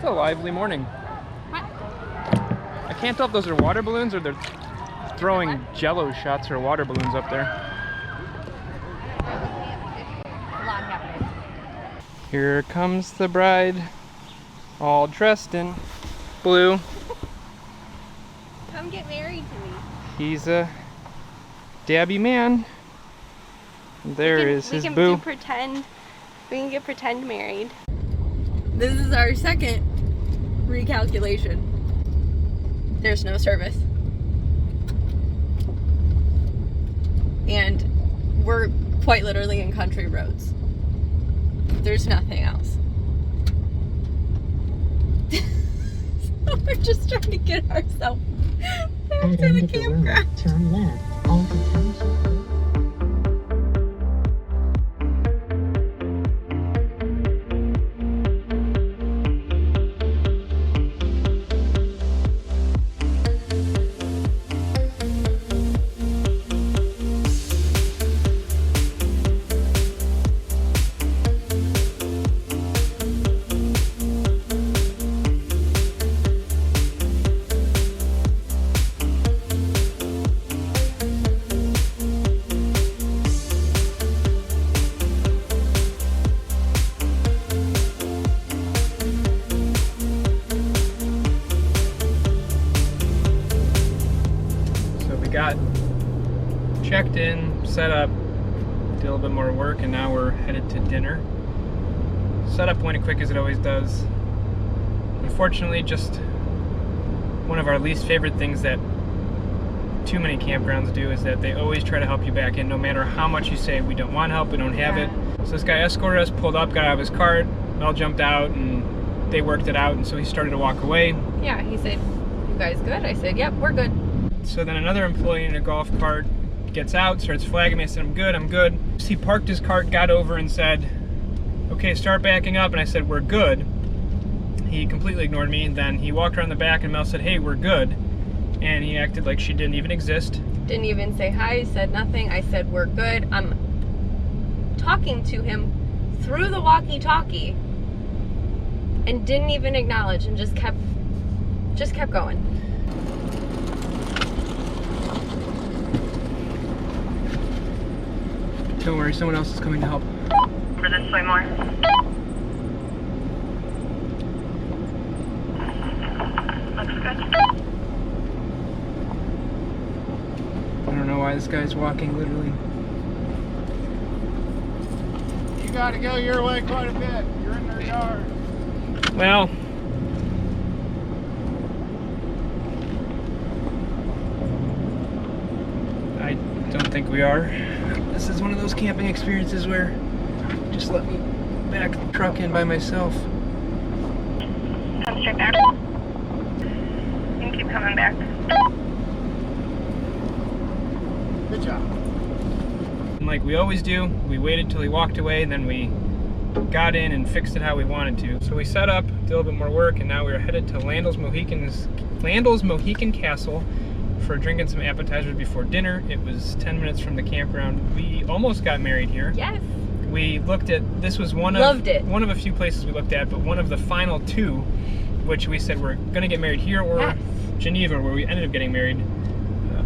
It's a lively morning. What? I can't tell if those are water balloons or they're throwing jello shots or water balloons up there. A lot happening. Here comes the bride, all dressed in blue. Come get married to me. He's a dabby man. There is his boo. We can get pretend married. This is our second recalculation. There's no service. And we're quite literally in country roads. There's nothing else. So we're just trying to get ourselves back to the campground. Turn left onto Township. Got checked in, set up, did a little bit more work, and now we're headed to dinner. Setup went as quick as it always does. Unfortunately, just one of our least favorite things that too many campgrounds do is that they always try to help you back in, no matter how much you say we don't want help, we don't have it. So this guy escorted us, pulled up, got out of his cart, all jumped out, and they worked it out, and so he started to walk away. Yeah, he said, "You guys good?" I said, "Yep, we're good." So then another employee in a golf cart gets out, starts flagging me. I said, "I'm good, I'm good." So he parked his cart, got over and said, "Okay, start backing up." And I said, "We're good." He completely ignored me, and then he walked around the back and Mel said, "Hey, we're good." And he acted like she didn't even exist. Didn't even say hi, said nothing. I said, "We're good." I'm talking to him through the walkie-talkie and didn't even acknowledge and just kept going. Don't worry, someone else is coming to help. Over this way more. Looks good. I don't know why this guy's walking literally. You gotta go your way quite a bit. You're in their yard. Well, I don't think we are. This is one of those camping experiences where just let me back the truck in by myself. Come straight back. And keep coming back. Good job. And like we always do, we waited till he walked away and then we got in and fixed it how we wanted to. So we set up, did a little bit more work, and now we're headed to Landell's Mohican Castle for drinking some appetizers before dinner. It was 10 minutes from the campground. We almost got married here. Yes. We looked at, this was one of a few places we looked at, but one of the final two, which we said we're gonna get married here or Yes. Geneva, where we ended up getting married.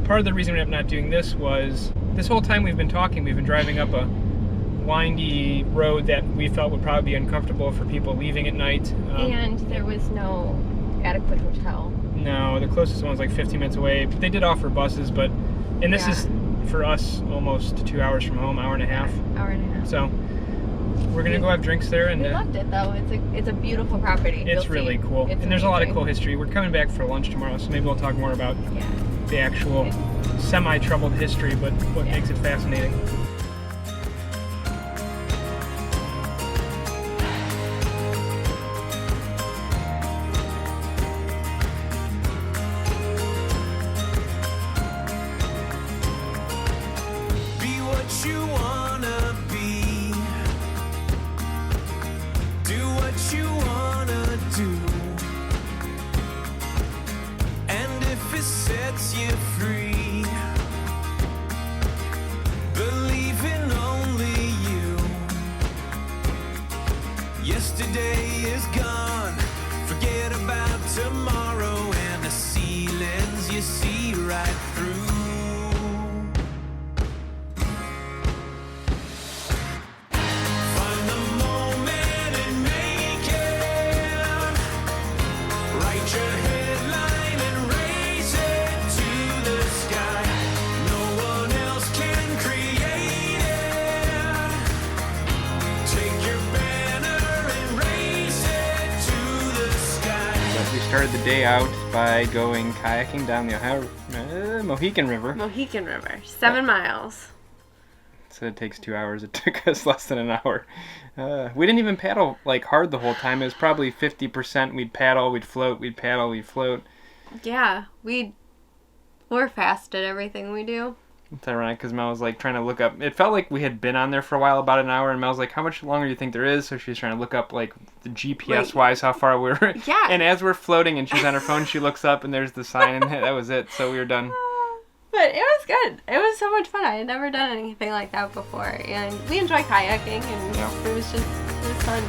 Part of the reason we ended up not doing this was, this whole time we've been talking, we've been driving up a windy road that we felt would probably be uncomfortable for people leaving at night. And there was no adequate hotel. No, the closest one was like 15 minutes away. They did offer buses, but, and this is for us almost 2 hours from home, hour and a half. Hour and a half. So we're gonna go have drinks there, and we loved it though. It's a beautiful property. it's really cool. It's and there's a lot of amazing. cool history. We're coming back for lunch tomorrow, so maybe we'll talk more about the actual semi-troubled history, but what makes it fascinating. Yesterday is gone, Forget about tomorrow and the ceilings you see right through. Find the moment and make it. Write your headline and raise it to the sky. No one else can create it. Take your banner and raise it to the sky. But we started the day out by going kayaking down the Mohican River. Mohican River, 7 miles. So it takes 2 hours. It took us less than an hour. We didn't even paddle like hard the whole time. It was probably 50%. We'd paddle, we'd float, we'd paddle, we'd float. Yeah, we're fast at everything we do. It's ironic because Mel was like trying to look up. It felt like we had been on there for a while, about an hour, and Mel's like, how much longer do you think there is? So she's trying to look up like the GPS-wise how far we were. Yeah. And as we're floating and she's on her phone, she looks up and there's the sign, and that was it. So we were done. But it was good. It was so much fun. I had never done anything like that before. And we enjoy kayaking, and Yeah. it was fun.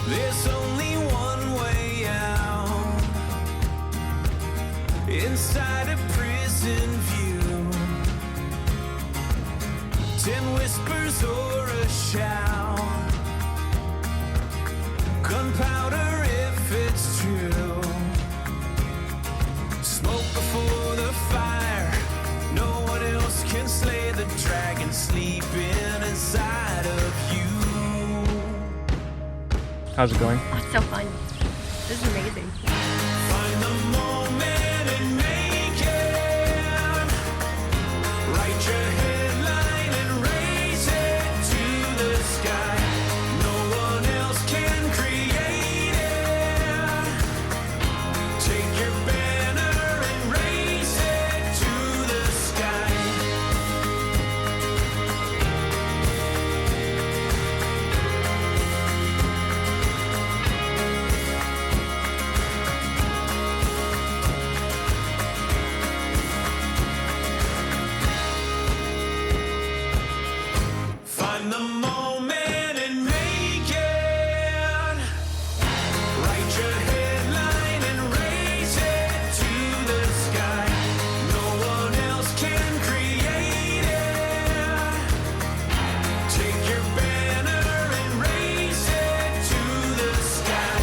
There's only one way out. Inside a prison view. 10 whispers or a shout. Gunpowder if it's true. Smoke before the fire. No one else can slay the dragon sleeping inside of you. How's it going? Oh, it's so fun. This is amazing. Find the moment and make it. Write your headline and raise it to the sky. No one else can create it. Take your banner and raise it to the sky. Find the moment and make it. Write your headline and raise it to the sky. No one else can create it. Take your banner and raise it to the sky.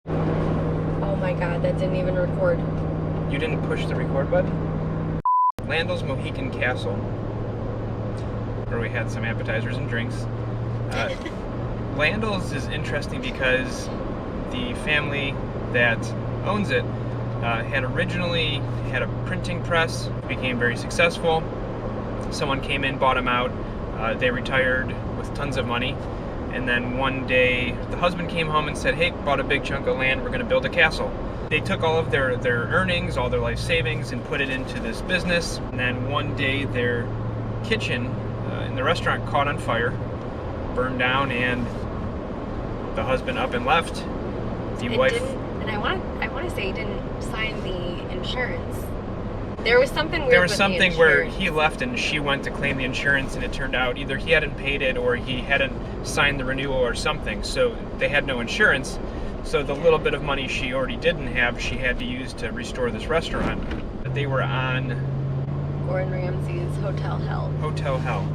Oh my god, that didn't even record. You didn't push the record button? Landell's Mohican Castle, where we had some appetizers and drinks. Landell's is interesting because the family that owns it had originally had a printing press, became very successful. Someone came in, bought them out. They retired with tons of money. And then one day, the husband came home and said, hey, bought a big chunk of land, we're going to build a castle. They took all of their earnings, all their life savings, and put it into this business. And then one day, their kitchen in the restaurant caught on fire, burned down, and the husband up and left. The wife... And I want to say he didn't sign the insurance. There was something weird There was with something the where insurance. he left and she went to claim the insurance, and it turned out either he hadn't paid it or he hadn't signed the renewal or something. So they had no insurance. So the little bit of money she already didn't have, she had to use to restore this restaurant. They were on Gordon Ramsay's Hotel Hell. Hotel Hell.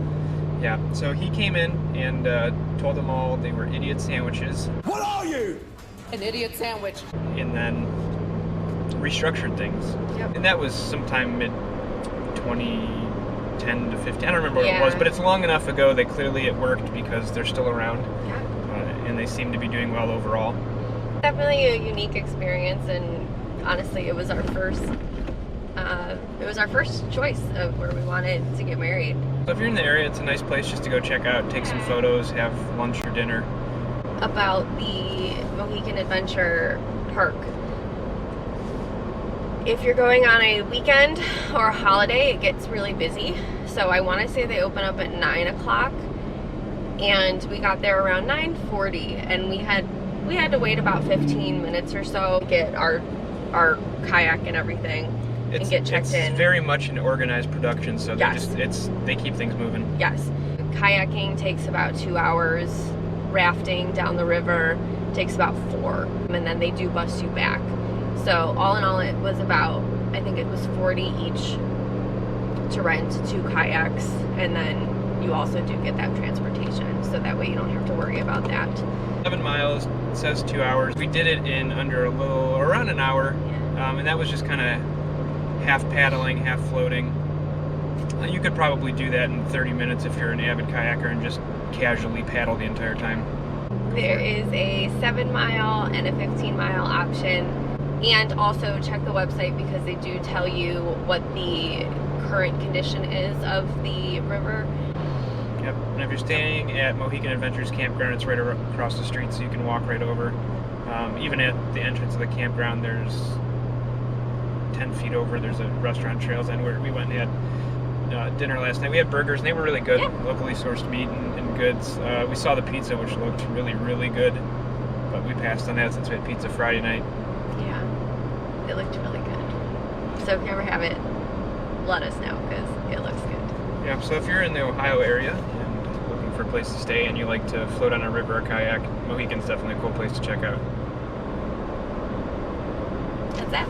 Yeah. So he came in and told them all they were idiot sandwiches, What are you? An idiot sandwich. and then restructured things. Yep. And that was sometime mid 2010 to 15. I don't remember what it Yeah. was, but it's long enough ago that clearly it worked because they're still around, Yeah. and they seem to be doing well overall. Definitely a unique experience, and honestly, it was our first. It was our first choice of where we wanted to get married. So if you're in the area, it's a nice place just to go check out, take some photos, have lunch or dinner. About the Mohican Adventure Park. If you're going on a weekend or a holiday, it gets really busy. So I want to say they open up at 9 o'clock, and we got there around 9:40, and we had to wait about 15 minutes or so to get our kayak and everything. and get checked in. It's very much an organized production, so Yes. they keep things moving. Yes. Kayaking takes about 2 hours. Rafting down the river takes about 4. And then they do bus you back. So all in all, it was about, I think it was 40 each to rent 2 kayaks. And then you also do get that transportation. So that way you don't have to worry about that. 7 miles, it says 2 hours. We did it in under around an hour. And that was just kind of half paddling, half floating. You could probably do that in 30 minutes if you're an avid kayaker and just casually paddle the entire time. There is a 7-mile and a 15-mile option. And also check the website because they do tell you what the current condition is of the river. Yep, and if you're staying at Mohican Adventures Campground, it's right across the street, so you can walk right over. Even at the entrance of the campground, there's 10 feet over, there's a restaurant, Trails End, where we went and had dinner last night. We had burgers, and they were really good, locally sourced meat and goods. We saw the pizza, which looked really, really good, but we passed on that since we had pizza Friday night. Yeah, it looked really good. So if you ever have it, let us know because it looks good. Yeah, so if you're in the Ohio area and looking for a place to stay and you like to float on a river or kayak, Mohican's definitely a cool place to check out. That's that.